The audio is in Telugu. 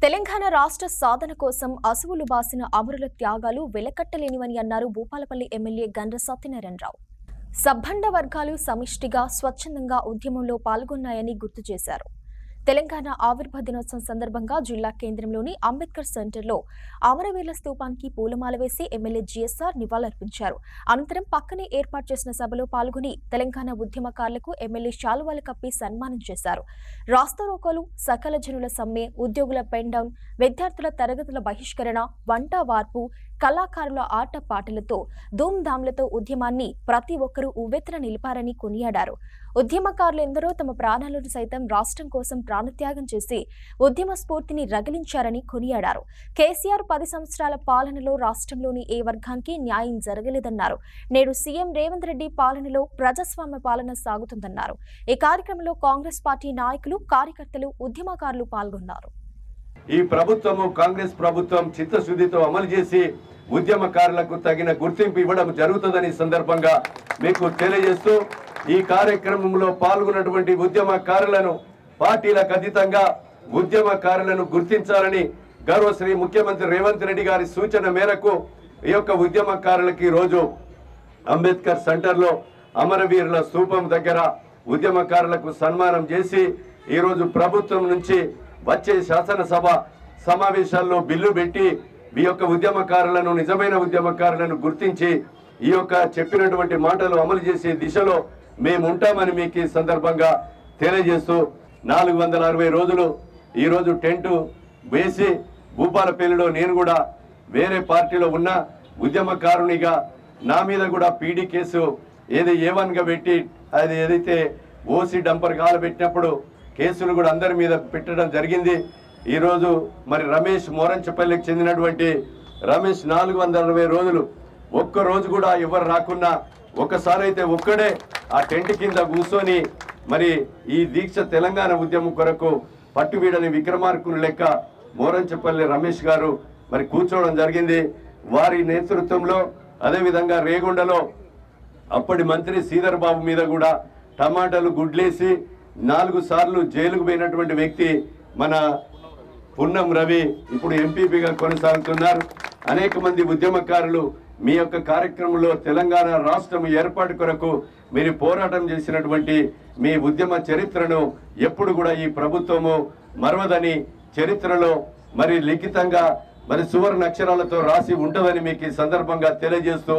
తెలంగాణ రాష్ట్ర సాధన కోసం అసువులు బాసిన అమరుల త్యాగాలు వెలకట్టలేనివని అన్నారు భూపాలపల్లి ఎమ్మెల్యే గండ్ర సత్యనారాయణరావు. సబ్బండ వర్గాలు సమిష్టిగా స్వచ్ఛందంగా ఉద్యమంలో పాల్గొన్నాయని గుర్తు చేశారు. తెలంగాణ ఆవిర్భావ దినోత్సవం సందర్భంగా జిల్లా కేంద్రంలోని అంబేద్కర్ సెంటర్లో అమరవీరుల స్తూపానికి పూలమాల వేసి ఎమ్మెల్యే జీఎస్ఆర్ నివాళులర్పించారు. అనంతరం పక్కనే ఏర్పాటు చేసిన సభలో పాల్గొని తెలంగాణ ఉద్యమకారులకు ఎమ్మెల్యే శాలువాలు కప్పి సన్మానం చేశారు. రాస్తారోకోలు, సకల జనుల సమ్మె, ఉద్యోగుల పెన్ డౌన్, విద్యార్థుల తరగతుల బహిష్కరణ, వంట వార్పు, కళాకారుల ఆట పాటలతో ధూమ్ధాంలతో ఉద్యమాన్ని ప్రతి ఒక్కరూ ఉవ్వెత్తున నిలిపారని కొనియాడారు. ఉద్యమకారులు ఎందరో తమ ప్రాణాలను సైతం రాష్ట్రం కోసం ప్రాణత్యాగం చేసి ఉద్యమ స్ఫూర్తిని రగిలించారని కొనియాడారు. కేసీఆర్ 10 సంవత్సరాల పాలనలో రాష్ట్రంలోని ఏ వర్గానికి న్యాయం జరగలేదన్నారు. నేడు సీఎం రేవంత్ రెడ్డి పాలనలో ప్రజాస్వామ్య పాలన సాగుతుందన్నారు. ఈ కార్యక్రమంలో కాంగ్రెస్ పార్టీ నాయకులు, కార్యకర్తలు, ఉద్యమకారులు పాల్గొన్నారు. ఈ ప్రభుత్వము కాంగ్రెస్ ప్రభుత్వం చిత్తశుద్ధితో అమలు చేసి ఉద్యమకారులకు తగిన గుర్తింపు ఇవ్వడం జరుగుతుందని సందర్భంగా మీకు తెలియజేస్తూ ఈ కార్యక్రమంలో పాల్గొన్నటువంటి ఉద్యమకారులను పార్టీలకు అతీతంగా ఉద్యమకారులను గుర్తించాలని గౌరవ శ్రీ ముఖ్యమంత్రి రేవంత్ రెడ్డి గారి సూచన మేరకు ఈ యొక్క ఉద్యమకారులకి రోజు అంబేద్కర్ సెంటర్లో అమరవీరుల స్తూపం దగ్గర ఉద్యమకారులకు సన్మానం చేసి ఈరోజు ప్రభుత్వం నుంచి వచ్చే శాసనసభ సమావేశాల్లో బిల్లు పెట్టి ఈ యొక్క ఉద్యమకారులను, నిజమైన ఉద్యమకారులను గుర్తించి ఈ యొక్క చెప్పినటువంటి మాటలు అమలు చేసే దిశలో మేము ఉంటామని మీకు ఈ సందర్భంగా తెలియజేస్తూ 460 రోజులు ఈరోజు టెంటు వేసి భూపాలపల్లిలో నేను కూడా వేరే పార్టీలో ఉన్న ఉద్యమకారునిగా నా మీద కూడా పీడీ కేసు ఏది A1గా పెట్టి అది ఏదైతే ఓసీ డంపర్ కాలబెట్టినప్పుడు కేసులు కూడా అందరి మీద పెట్టడం జరిగింది. ఈరోజు మరి రమేష్ మోరంచపల్లికి చెందినటువంటి రమేష్ 460 రోజులు ఒక్క రోజు కూడా ఎవరు రాకున్నా ఒకసారి అయితే ఒక్కడే ఆ టెంట్ కింద కూర్చొని మరి ఈ దీక్ష తెలంగాణ ఉద్యమం కొరకు పట్టువీడని విక్రమార్కుని లెక్క మోరంచపల్లి రమేష్ గారు మరి కూర్చోవడం జరిగింది. వారి నేతృత్వంలో అదేవిధంగా రేగొండలో అప్పటి మంత్రి శ్రీధర్ బాబు మీద కూడా టమాటాలు గుడ్లేసి 4 సార్లు జైలుకు పోయినటువంటి వ్యక్తి మన పున్నం రవి ఇప్పుడు ఎంపీపీగా కొనసాగుతున్నారు. అనేక మంది ఉద్యమకారులు మీ యొక్క కార్యక్రమంలో తెలంగాణ రాష్ట్రం ఏర్పాటు కొరకు మీరు పోరాటం చేసినటువంటి మీ ఉద్యమ చరిత్రను ఎప్పుడు కూడా ఈ ప్రభుత్వము మరవదని చరిత్రలో మరి లిఖితంగా మరి సువర్ణ అక్షరాలతో రాసి ఉంటుందని మీకు ఈ సందర్భంగా తెలియజేస్తూ